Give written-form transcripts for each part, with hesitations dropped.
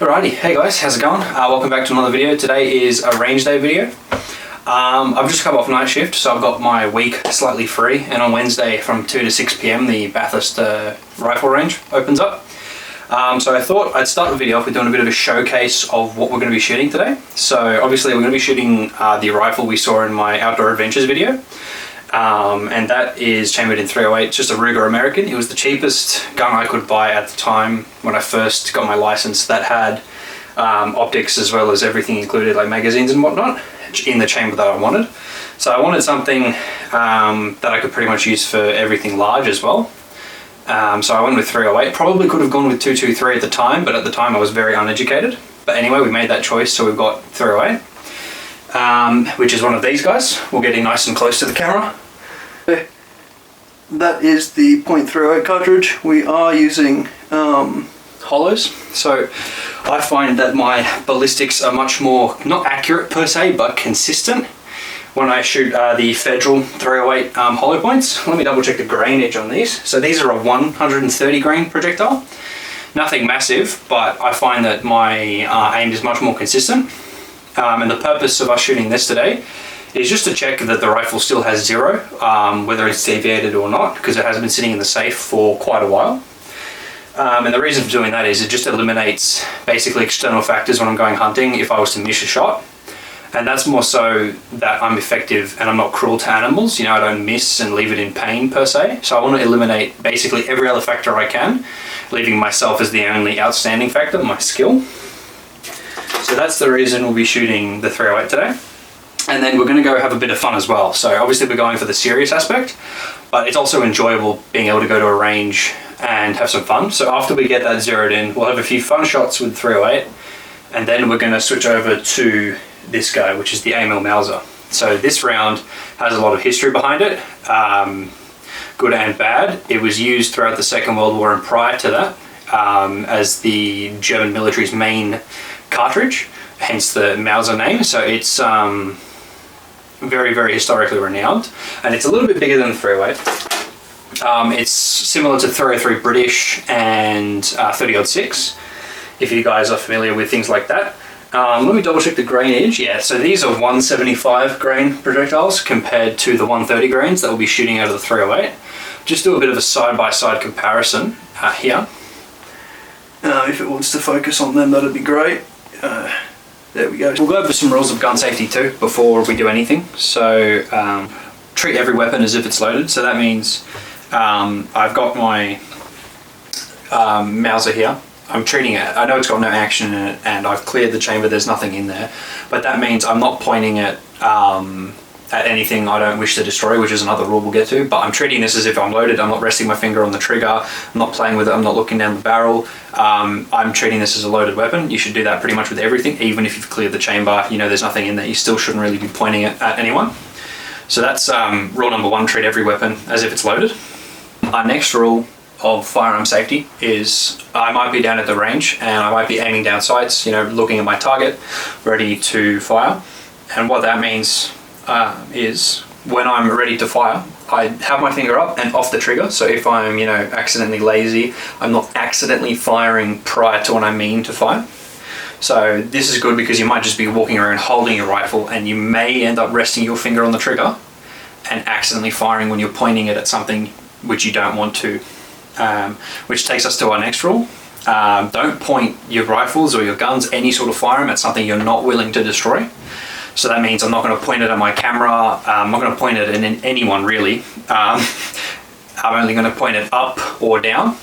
Alrighty, hey guys, how's it going? Welcome back to another video. Today is a range day video. I've just come off night shift, so I've got my week slightly free, and on Wednesday from 2 to 6 p.m. the Bathurst rifle range opens up. So I thought I'd start the video off with doing a bit of a showcase of what we're going to be shooting today. So obviously we're going to be shooting the rifle we saw in my Outdoor Adventures video. And that is chambered in .308. It's just a Ruger American. It was the cheapest gun I could buy at the time when I first got my license that had optics as well as everything included, like magazines and whatnot, in the chamber that I wanted. So I wanted something that I could pretty much use for everything large as well. So I went with .308. Probably could have gone with .223 at the time, but at the time I was very uneducated. But anyway, we made that choice, so we've got .308. Which is one of these guys. We'll get in nice and close to the camera. That is the .308 cartridge. We are using hollows, so I find that my ballistics are much more, not accurate per se, but consistent when I shoot the Federal .308 hollow points. Let me double check the grainage on these. So these are a 130 grain projectile. Nothing massive, but I find that my aim is much more consistent. And the purpose of us shooting this today is just to check that the rifle still has zero, whether it's deviated or not, because it has been sitting in the safe for quite a while. And the reason for doing that is it just eliminates basically external factors when I'm going hunting if I was to miss a shot. And that's more so that I'm effective and I'm not cruel to animals. You know, I don't miss and leave it in pain per se. So I want to eliminate basically every other factor I can, leaving myself as the only outstanding factor, my skill. So that's the reason we'll be shooting the .308 today. And then we're going to go have a bit of fun as well. So obviously we're going for the serious aspect, but it's also enjoyable being able to go to a range and have some fun. So after we get that zeroed in, we'll have a few fun shots with .308, and then we're going to switch over to this guy, which is the AML Mauser. So this round has a lot of history behind it, good and bad. It was used throughout the Second World War and prior to that as the German military's main cartridge, hence the Mauser name. So it's very, very historically renowned, and it's a little bit bigger than the .308. It's similar to .303 British and 30-06, if you guys are familiar with things like that. Let me double check the grainage. Yeah, so these are 175 grain projectiles compared to the 130 grains that we'll be shooting out of the .308. Just do a bit of a side-by-side comparison here. If it wants to focus on them, that'd be great. There we go. We'll go over some rules of gun safety too before we do anything. So treat every weapon as if it's loaded. So that means I've got my Mauser here. I'm treating it, I know it's got no action in it, and I've cleared the chamber, there's nothing in there, but that means I'm not pointing it at anything I don't wish to destroy, which is another rule we'll get to. But I'm treating this as if I'm loaded. I'm not resting my finger on the trigger, I'm not playing with it, I'm not looking down the barrel. I'm treating this as a loaded weapon. You should do that pretty much with everything. Even if you've cleared the chamber, you know there's nothing in there, you still shouldn't really be pointing it at anyone. So that's rule number one, treat every weapon as if it's loaded. Our next rule of firearm safety is I might be down at the range and I might be aiming down sights, you know, looking at my target, ready to fire. And what that means is when I'm ready to fire, I have my finger up and off the trigger. So if I'm, you know, accidentally lazy, I'm not accidentally firing prior to when I mean to fire. So this is good because you might just be walking around holding your rifle and you may end up resting your finger on the trigger and accidentally firing when you're pointing it at something which you don't want to. Which takes us to our next rule. Don't point your rifles or your guns, any sort of firearm, at something you're not willing to destroy. So that means I'm not going to point it at my camera, I'm not going to point it at anyone really. I'm only going to point it up or down.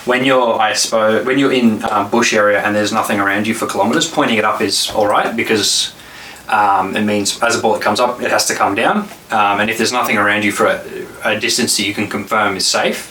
When you're in bush area and there's nothing around you for kilometers, pointing it up is alright, because it means as a bullet comes up, it has to come down. And if there's nothing around you for a distance that you can confirm is safe,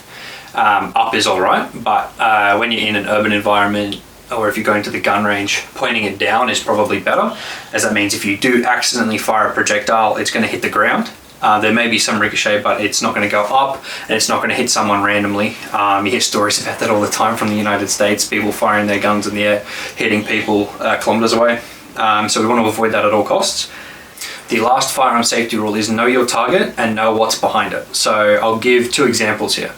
up is alright. But when you're in an urban environment, or if you're going to the gun range, pointing it down is probably better, as that means if you do accidentally fire a projectile, it's going to hit the ground. There may be some ricochet, but it's not going to go up, and it's not going to hit someone randomly. You hear stories about that all the time from the United States, people firing their guns in the air, hitting people kilometers away. So we want to avoid that at all costs. The last firearm safety rule is know your target and know what's behind it. So I'll give two examples here.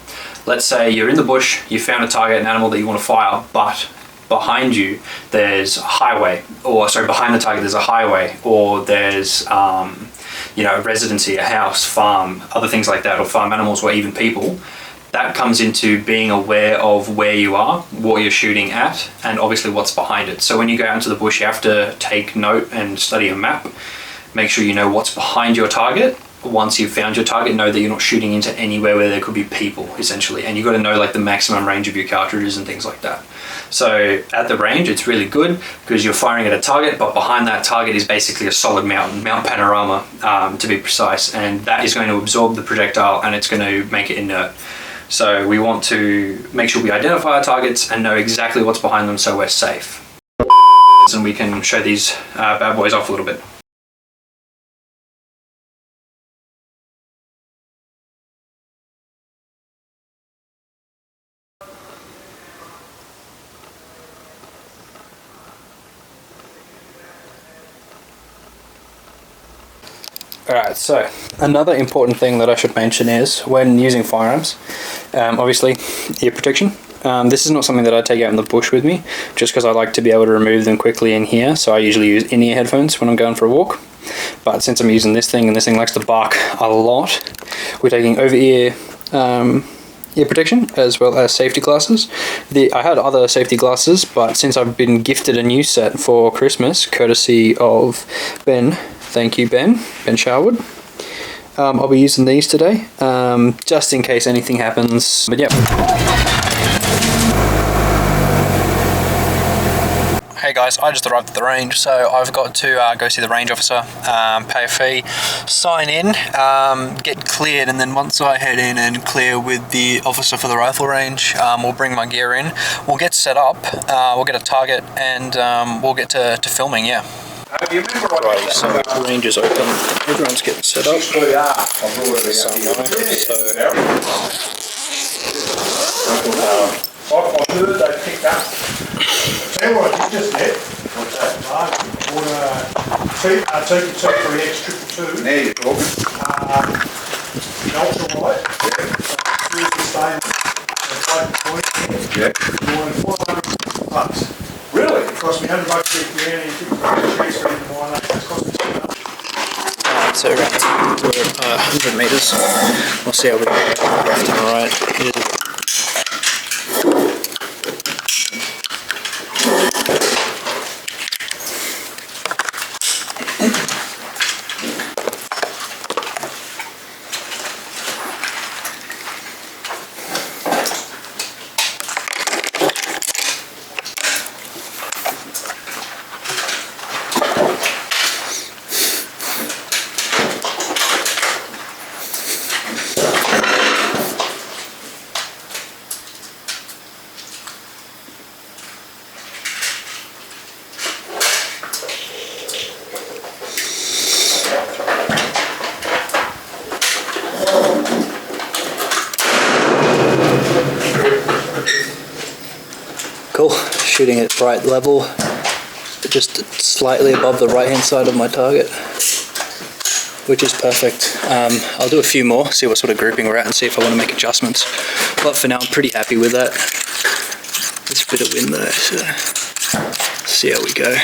Let's say you're in the bush, you found a target, an animal that you want to fire, but behind you there's a highway, or sorry, behind the target there's a highway, or there's you know, a residency, a house, farm, other things like that, or farm animals, or even people, that comes into being aware of where you are, what you're shooting at, and obviously what's behind it. So when you go out into the bush, you have to take note and study a map, make sure you know what's behind your target. Once you've found your target, know that you're not shooting into anywhere where there could be people, essentially, and you've got to know like the maximum range of your cartridges and things like that. So at the range, it's really good because you're firing at a target, but behind that target is basically a solid mount panorama, to be precise, and that is going to absorb the projectile and it's going to make it inert. So we want to make sure we identify our targets and know exactly what's behind them so we're safe. And we can show these bad boys off a little bit. Alright, so another important thing that I should mention is when using firearms, obviously ear protection. This is not something that I take out in the bush with me, just because I like to be able to remove them quickly in here, so I usually use in-ear headphones when I'm going for a walk. But since I'm using this thing, and this thing likes to bark a lot, we're taking over-ear ear protection as well as safety glasses. I had other safety glasses, but since I've been gifted a new set for Christmas, courtesy of Ben, thank you Ben Sherwood, I'll be using these today, just in case anything happens. But yep. Hey guys, I just arrived at the range, so I've got to go see the range officer, pay a fee, sign in, get cleared, and then once I head in and clear with the officer for the rifle range, we'll bring my gear in, we'll get set up, we'll get a target, and we'll get to filming, yeah. Right, so the range is open, everyone's getting set up, so I heard they picked up. Tell you what I did just get. What's that? T3X222. Now you're talking. Ultra white. Here's the stain. Yeah. $400. Really? It cost me $100 to get the and transfer into mine. It's cost me $200. So we're at 100 metres, we'll see how we go left and right. Cool, shooting at right level, just slightly above the right hand side of my target, which is perfect. I'll do a few more, see what sort of grouping we're at and see if I want to make adjustments, but for now I'm pretty happy with that. There's a bit of wind though, so see how we go.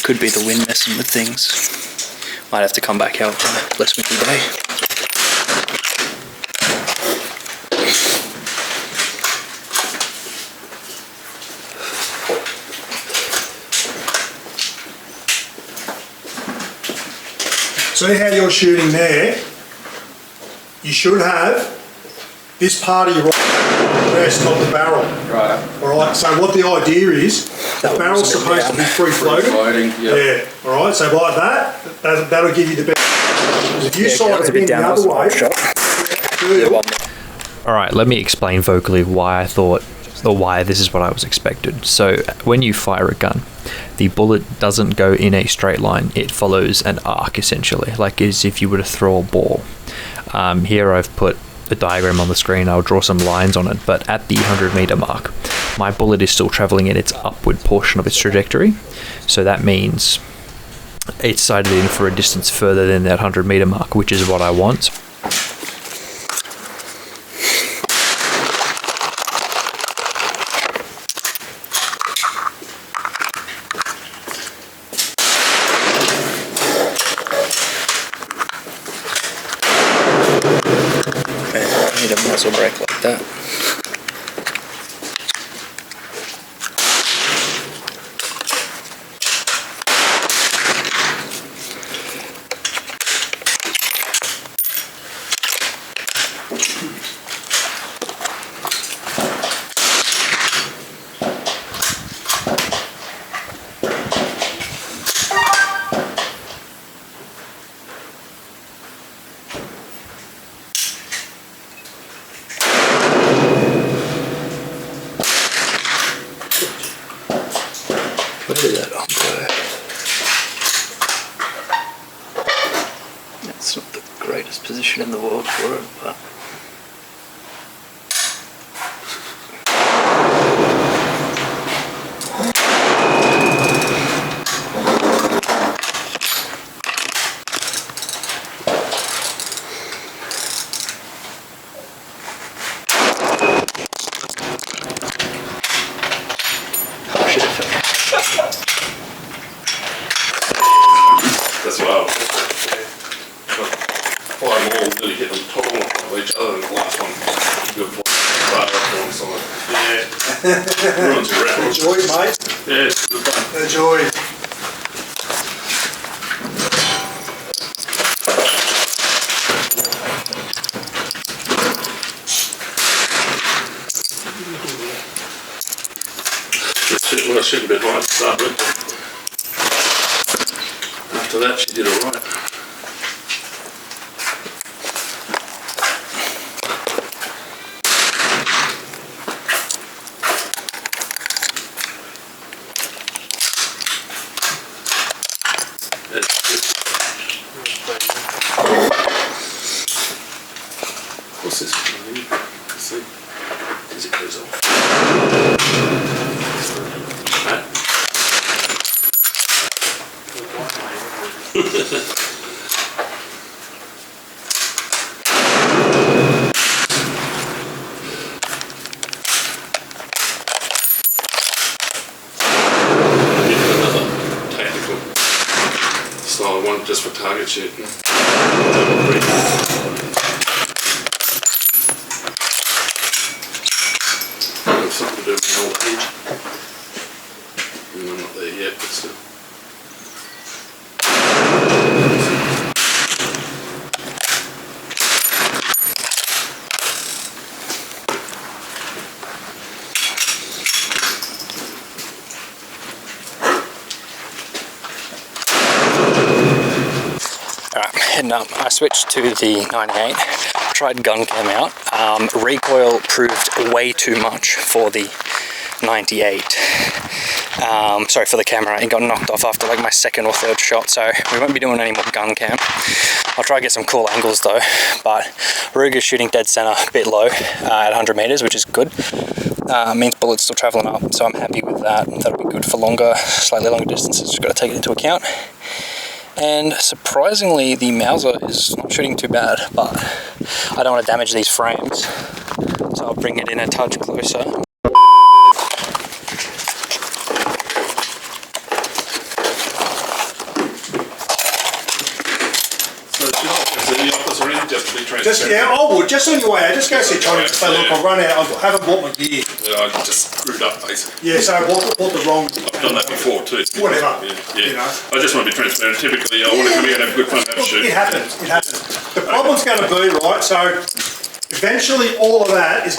Could be the wind messing with things. Might have to come back out on a less windy day. See how you're shooting there? You should have this part of your rest on the barrel. Right. Alright, so what the idea is, the barrel's supposed to be free floating. Yep. Yeah, alright, so like that'll give you the best. If you side it in the other way, Alright, let me explain vocally why I thought, or why this is what I was expected. So when you fire a gun, the bullet doesn't go in a straight line, it follows an arc essentially, like as if you were to throw a ball. Here I've put a diagram on the screen, I'll draw some lines on it, but at the 100 meter mark, my bullet is still traveling in its upward portion of its trajectory, so that means it's sighted in for a distance further than that 100 meter mark, which is what I want. muzzle brake like that. Where did that arm go? That's not the greatest position in the world for it, but... That's well. Well, I'm all really hit on top of each other, and the last one, good fire up on solid. Yeah. Ruins your record. Enjoy, mate. Yeah, it's good fun. Enjoy. Well, I shouldn't have been right to start with. After that, she did all right. What's this one? Let's see. As it goes off. Style one just for target shooting. Something to do with my old age. I'm not there yet, but still. Heading up, I switched to the 98, tried gun cam out, recoil proved way too much for the 98, sorry, for the camera. It got knocked off after like my second or third shot, so we won't be doing any more gun cam. I'll try to get some cool angles though, but Ruger's shooting dead center, a bit low at 100 meters, which is good. Means bullets still traveling up, so I'm happy with that. That'll be good for longer, slightly longer distances, just got to take it into account. And surprisingly, the Mauser is not shooting too bad, but I don't want to damage these frames, so I'll bring it in a touch closer. Just, yeah, I would, just on your way out, just go see Johnny and say, look, I've run out, I haven't bought my gear. Yeah, I just screwed up basically. Yeah, so I bought the wrong... I've done that before too. Whatever, yeah. you know. I just want to be transparent. Typically, I want to come here and have a good fun, have a shoot. It happens, it happens. The problem's going to be, right, so eventually all of that is,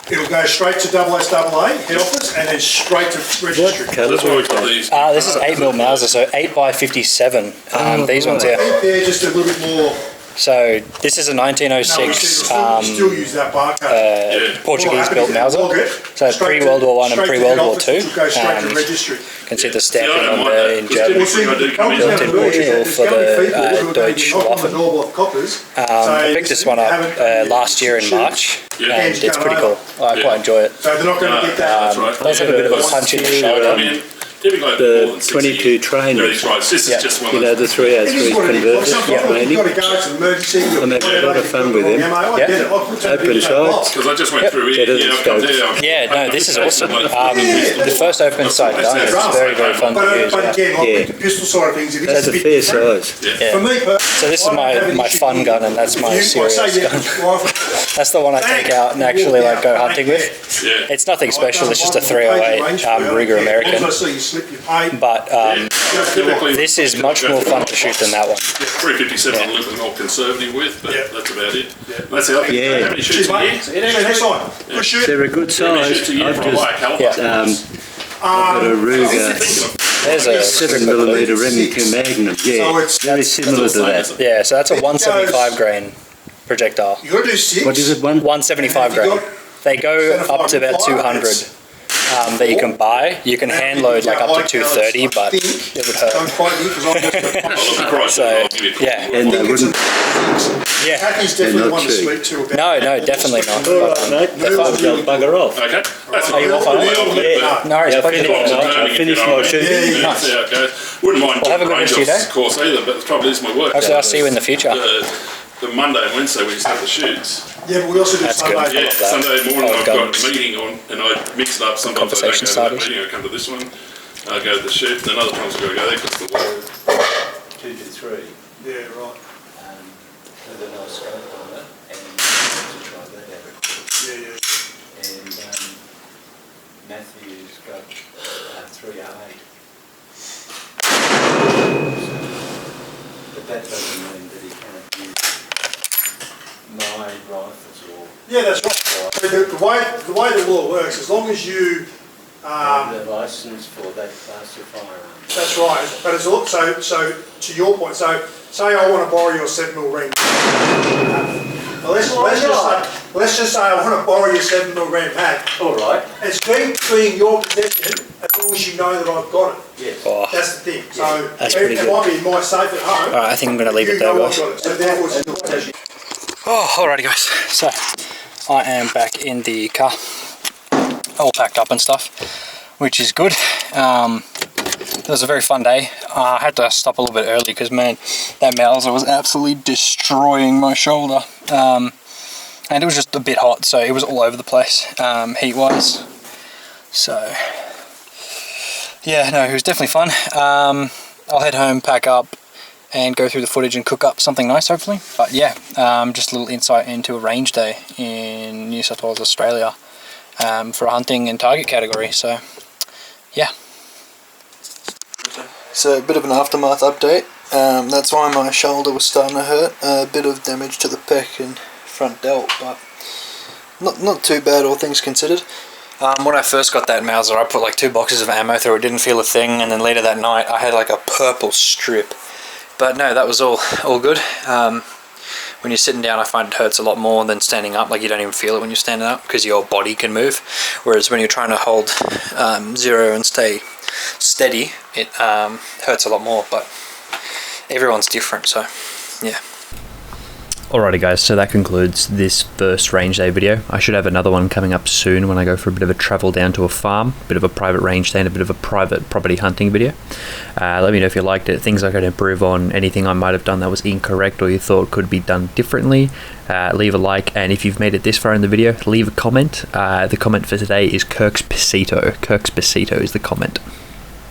it'll go straight to SSAA, head office, and then straight to registry. That's why we've got these. This is 8mm Mauser, so 8x57. These ones here. I think they're just a little bit more... So this is a 1906 we still use that barcode. Portuguese built Mauser. So pre-World War I and pre-World War II. Go straight to registry. You can see the stamping on there in German. Built in Portugal for the Deutsche Waffen. I picked this one up last year in March, and it's pretty cool. I quite enjoy it. So they're not going to get that. It does have a bit of a punch in the shoulder. If you go more the than 22 trainers. This is just one You of know, those. the 303 It is what it is. converters. Sometimes you've got to go, it's an emergency. I'm having a lot of fun with him. I get it. Open sights. Because I just went through Get here. it, I've come scopes. down. Yeah, no, this is awesome. The first open sight gun is very, very fun to use. But again, like Yeah. with the pistol side of things, it That's is a bit fair different. size. Yeah. For me, So this is my fun gun, and that's my serious gun. That's the one I take out and actually like go hunting with. Yeah. It's nothing special. It's just a 308 Ruger American. But Typically, this is much more fun to shoot than that one. 357 I'm a little bit more conservative with, but that's about it. That's how Yeah. How many shoots a year? See you next time. Good shoot. They're a good How many size. shoots a year I've for a just higher caliber? I've got a Ruger There's a 7mm Remington Magnum. So Yeah, it's- very similar to that. yeah. So that's a 175 grain projectile. You got to do 6. What is it, one? 175 grain. They go up to about 200 that you can buy. You can hand load like up to 230, but it would hurt. Don't quite me because I'm I'll look across So, I'll give you a call. yeah. And they wouldn't. Yeah. Hacking's definitely They're one not to cheap. speak to about. No, definitely not. All right, mate. They're fun. I'll bugger off. Okay. That's Are you off on it? Yeah. No, it's Yeah, pleasure. I finished my shooting. Yeah, That's how it goes. Wouldn't mind Well, have a good range rest of your off course either, but the trouble is my work. Hopefully I'll see you in the future. The Monday and Wednesday we used to have the shoots. Yeah, but we also do That's good. Sunday. Yeah, love that. Sunday morning Oh, I've got guns. a meeting on and I mix it up. Sometimes I don't go Conversation to that starters. meeting, I come to this one. I go to the shoot, and then other times I got to go there because the work. 2 to 3. Yeah, right. With a nice scope on it, and to try that out. Yeah, yeah. And Matthew's got 308. But that doesn't mean that he can't use my rifles or Yeah, that's right. So the way the law works, as long as you, the license for that class of firearms. that's right. But it's also, so to your point, so say I want to borrow your 7mm ring. Well, let's just say I want to borrow your 7mm ring mag. All right. It's being your possession as long as you know that I've got it. Yes. Oh, That's the thing. So That's it pretty good. might be in my safe at home. Alright, I think I'm going to leave You it there, know I've guys. got it. So therefore it's in your possession. Oh, alrighty guys. So, I am back in the car, all packed up and stuff, which is good. It was a very fun day. I had to stop a little bit early because, man, that Mauser was absolutely destroying my shoulder. And it was just a bit hot, so it was all over the place, heat-wise. So, yeah, no, it was definitely fun. I'll head home, pack up, and go through the footage and cook up something nice, hopefully. But yeah, just a little insight into a range day in New South Wales, Australia, for a hunting and target category. So, yeah. So a bit of an aftermath update. That's why my shoulder was starting to hurt. A bit of damage to the pec and front delt, but not too bad, all things considered. When I first got that Mauser, I put like 2 boxes of ammo through it, didn't feel a thing, and then later that night I had like a purple strip. But no, that was all good. When you're sitting down, I find it hurts a lot more than standing up. Like, you don't even feel it when you're standing up because your body can move. Whereas when you're trying to hold zero and stay steady, it hurts a lot more. But everyone's different, so yeah. Alrighty guys, so that concludes this first range day video. I should have another one coming up soon when I go for a bit of a travel down to a farm, a bit of a private range day and a bit of a private property hunting video. Let me know if you liked it, things I could improve on, anything I might have done that was incorrect or you thought could be done differently. Leave a like, and if you've made it this far in the video, leave a comment. The comment for today is Kirk's Pesito. Kirk's Pesito is the comment.